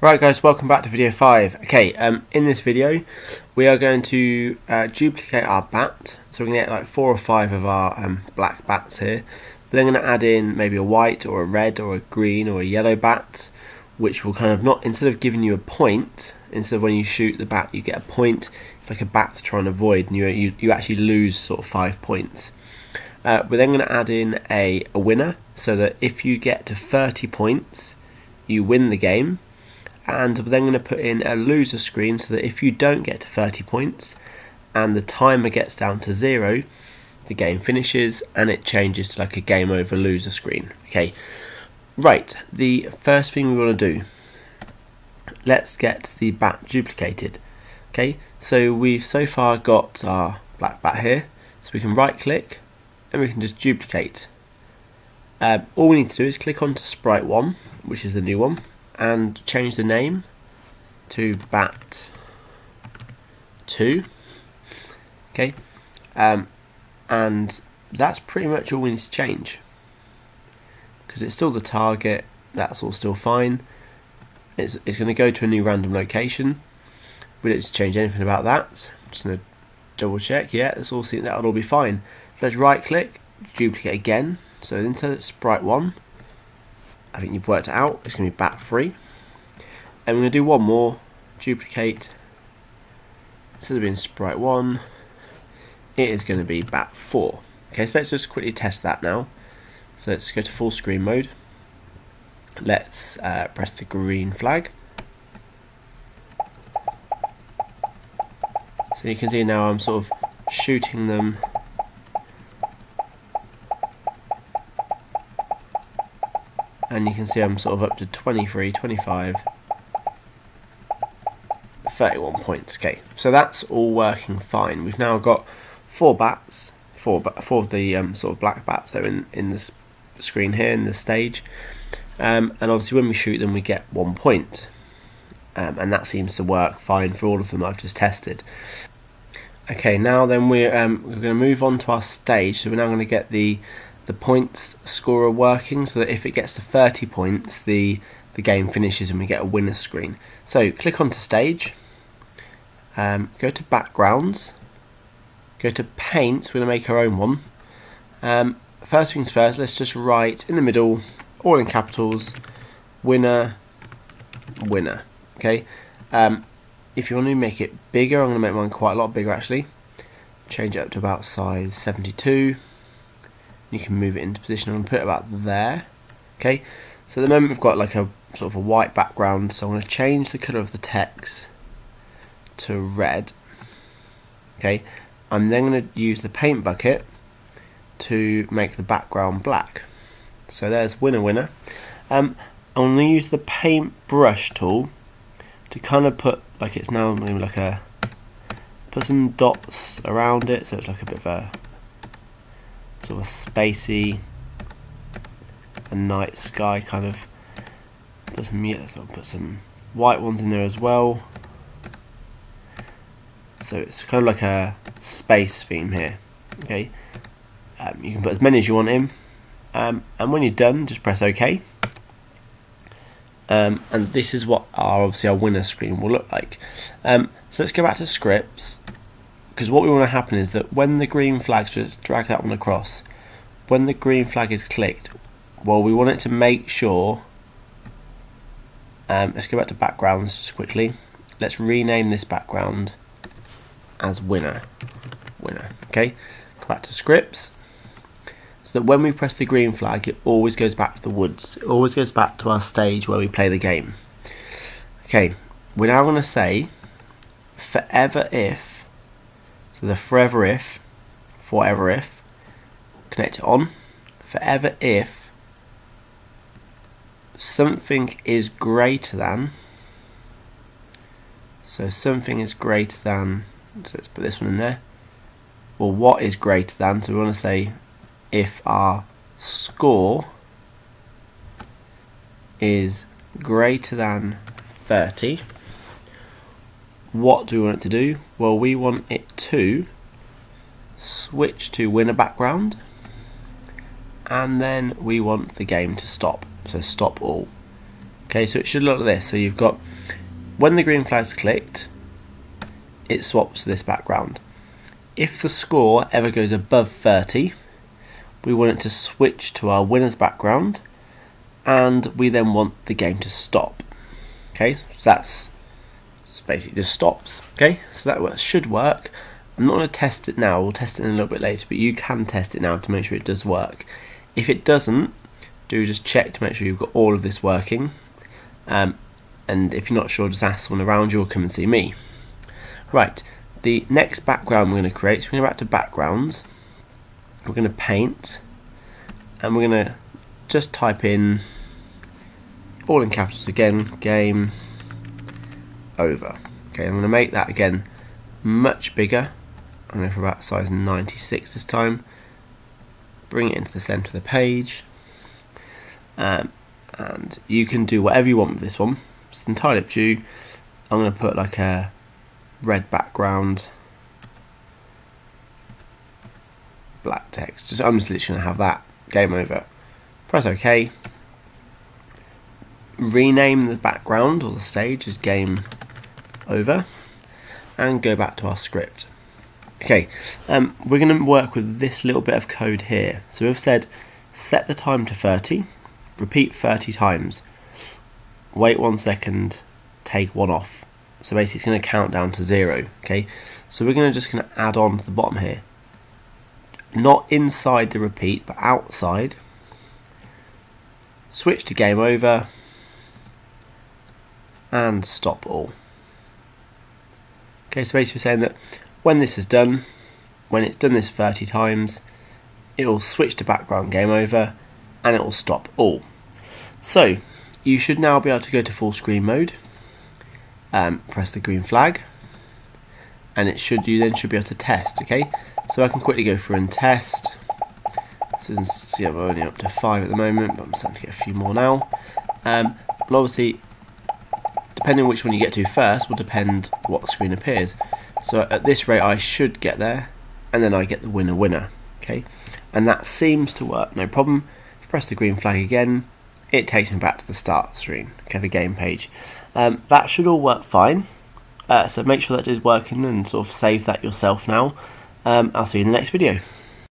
Right guys, welcome back to video 5. Okay, in this video we are going to duplicate our bat. So we're going to get like 4 or 5 of our black bats here. Then I'm going to add in maybe a white or a red or a green or a yellow bat, which will kind of not, instead of giving you a point, instead of when you shoot the bat you get a point, it's like a bat to try and avoid, and you actually lose sort of 5 points. We're then going to add in a winner, so that if you get to 30 points you win the game. And we're then going to put in a loser screen so that if you don't get to 30 points and the timer gets down to 0, the game finishes and it changes to like a game over loser screen. Okay, right, the first thing we want to do, let's get the bat duplicated. Okay, so we've so far got our black bat here, so we can right click and we can just duplicate. All we need to do is click onto sprite 1, which is the new one, and change the name to bat 2. Okay, and that's pretty much all we need to change, because it's still the target. That's all still fine. It's going to go to a new random location. We don't need to change anything about that. Just going to double check. Yeah, that's all. That'll all be fine. So let's right click, duplicate again. So into sprite 1. I think you've worked it out, it's going to be bat 3. And we're going to do one more, duplicate. Instead of being sprite 1, it is going to be bat 4. Okay, so let's just quickly test that now. So let's go to full screen mode. Let's press the green flag. So you can see now I'm sort of shooting them . And you can see I'm sort of up to 23, 25, 31 points. Okay, so that's all working fine. We've now got 4 bats, four of the sort of black bats that are in this screen here, in the stage. And obviously when we shoot them we get 1 point. And that seems to work fine for all of them I've just tested. Okay, now then we're going to move on to our stage. So we're now going to get the points scorer working, so that if it gets to 30 points the game finishes and we get a winner screen. So click onto stage, go to backgrounds, go to paint. We're going to make our own one. First things first, let's just write in the middle, all in capitals, winner, winner. Okay, if you want to make it bigger, I'm going to make mine quite a lot bigger actually. Change it up to about size 72. You can move it into position. I'm going to put it about there. Okay, so at the moment we've got like a sort of a white background, so I'm going to change the colour of the text to red. Okay, I'm then going to use the paint bucket to make the background black. So there's winner, winner. I'm going to use the paint brush tool to kind of put, like it's now maybe like a, put some dots around it, so it's like a bit of a sort of spacey, a night sky kind of. Put some white ones in there as well. So it's kind of like a space theme here. Okay, you can put as many as you want in, and when you're done, just press OK. And this is what obviously our winner screen will look like. So let's go back to scripts. Because what we want to happen is that when the green flag, so let's drag that one across, when the green flag is clicked, well, we want it to make sure, let's go back to backgrounds just quickly, let's rename this background as winner, winner. Okay, go back to scripts, so that when we press the green flag it always goes back to the woods, it always goes back to our stage where we play the game. Okay, we're now going to say forever if, so the forever if, connect it on, forever if something is greater than, so something is greater than, so let's put this one in there, well what is greater than, so we want to say if our score is greater than 30, what do we want it to do? Well, we want it to switch to winner background, and then we want the game to stop, so stop all. Okay, so it should look like this. So you've got, when the green flag's clicked, it swaps to this background. If the score ever goes above 30, we want it to switch to our winner's background, and we then want the game to stop. Okay, so that's basically just stops. Okay, so that should work. I'm not going to test it now, we'll test it in a little bit later, but you can test it now to make sure it does work. If it doesn't, do just check to make sure you've got all of this working. And if you're not sure, just ask someone around you or come and see me. Right, the next background we're going to create, so we're going to go back to backgrounds. We're going to paint, and we're going to just type in, all in capitals again, game over. Okay, I'm going to make that again much bigger. I'm going for about size 96 this time. Bring it into the centre of the page. And you can do whatever you want with this one. It's entirely up to you. I'm going to put like a red background, black text. I'm just literally going to have that. Game over. Press OK. Rename the background or the stage as game over, and go back to our script. Okay, we're going to work with this little bit of code here. So we've said set the time to 30, repeat 30 times, wait 1 second, take 1 off. So basically it's going to count down to 0. Okay, so we're just going to add on to the bottom here, not inside the repeat but outside. Switch to game over and stop all. Okay, so basically we're saying that when this is done, when it's done this 30 times, it will switch to background game over and it will stop all. So you should now be able to go to full screen mode, press the green flag, and you then should be able to test. Okay, so I can quickly go through and test. Since I'm only up to 5 at the moment, but I'm starting to get a few more now. And obviously, depending on which one you get to first will depend what screen appears. So at this rate I should get there, and then I get the winner. Okay, and that seems to work, no problem. If I press the green flag again, it takes me back to the start screen, okay, the game page. That should all work fine. So make sure that is working and sort of save that yourself now. I'll see you in the next video.